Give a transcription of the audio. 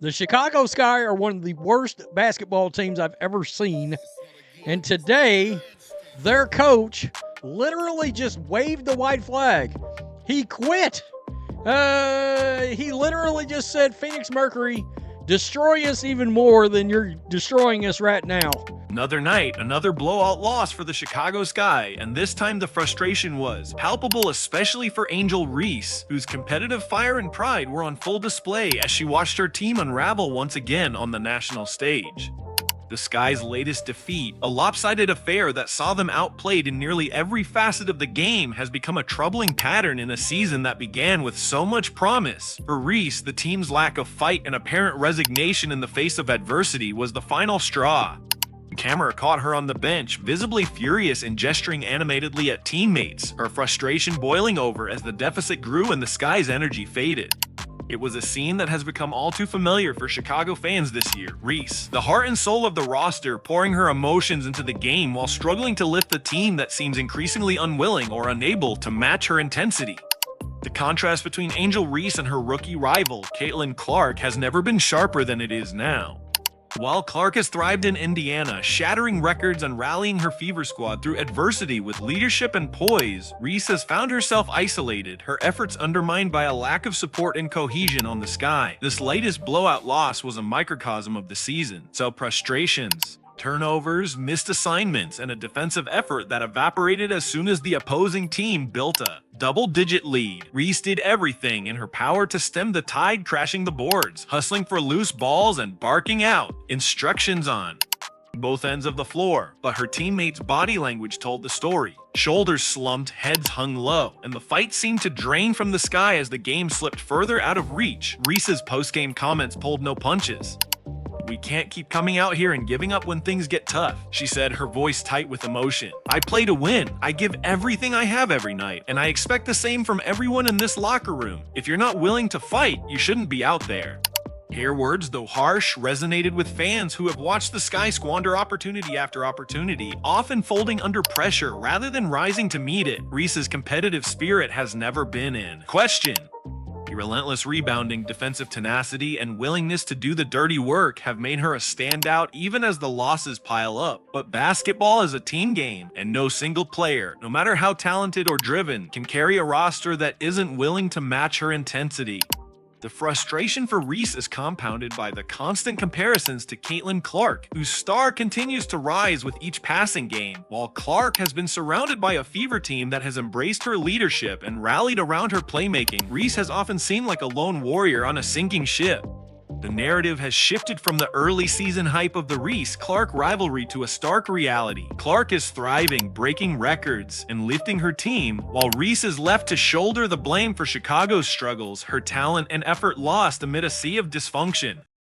The Chicago Sky are one of the worst basketball teams I've ever seen. And today, their coach literally just waved the white flag. He quit. He literally just said, Phoenix Mercury, destroy us even more than you're destroying us right now. Another night, another blowout loss for the Chicago Sky, and this time the frustration was palpable, especially for Angel Reese, whose competitive fire and pride were on full display as she watched her team unravel once again on the national stage. The Sky's latest defeat, a lopsided affair that saw them outplayed in nearly every facet of the game, has become a troubling pattern in a season that began with so much promise. For Reese, the team's lack of fight and apparent resignation in the face of adversity was the final straw. The camera caught her on the bench, visibly furious and gesturing animatedly at teammates, her frustration boiling over as the deficit grew and the Sky's energy faded. It was a scene that has become all too familiar for Chicago fans this year. Reese, the heart and soul of the roster, pouring her emotions into the game while struggling to lift a team that seems increasingly unwilling or unable to match her intensity. The contrast between Angel Reese and her rookie rival, Caitlin Clark, has never been sharper than it is now. While Clark has thrived in Indiana, shattering records and rallying her Fever squad through adversity with leadership and poise, Reese has found herself isolated, her efforts undermined by a lack of support and cohesion on the Sky. This latest blowout loss was a microcosm of the season, so frustrations, turnovers, missed assignments, and a defensive effort that evaporated as soon as the opposing team built a double-digit lead. Reese did everything in her power to stem the tide, crashing the boards, hustling for loose balls, and barking out instructions on both ends of the floor. But her teammates' body language told the story. Shoulders slumped, heads hung low, and the fight seemed to drain from the Sky as the game slipped further out of reach. Reese's post-game comments pulled no punches. "We can't keep coming out here and giving up when things get tough," she said, her voice tight with emotion. "I play to win. I give everything I have every night, and I expect the same from everyone in this locker room. If you're not willing to fight, you shouldn't be out there." Her words, though harsh, resonated with fans who have watched the Sky squander opportunity after opportunity, often folding under pressure rather than rising to meet it. Reese's competitive spirit has never been in question. Relentless rebounding, defensive tenacity, and willingness to do the dirty work have made her a standout even as the losses pile up. But basketball is a team game, and no single player, no matter how talented or driven, can carry a roster that isn't willing to match her intensity. The frustration for Reese is compounded by the constant comparisons to Caitlin Clark, whose star continues to rise with each passing game. While Clark has been surrounded by a Fever team that has embraced her leadership and rallied around her playmaking, Reese has often seemed like a lone warrior on a sinking ship. The narrative has shifted from the early season hype of the Reese-Clark rivalry to a stark reality. Clark is thriving, breaking records, and lifting her team, while Reese is left to shoulder the blame for Chicago's struggles, her talent and effort lost amid a sea of dysfunction.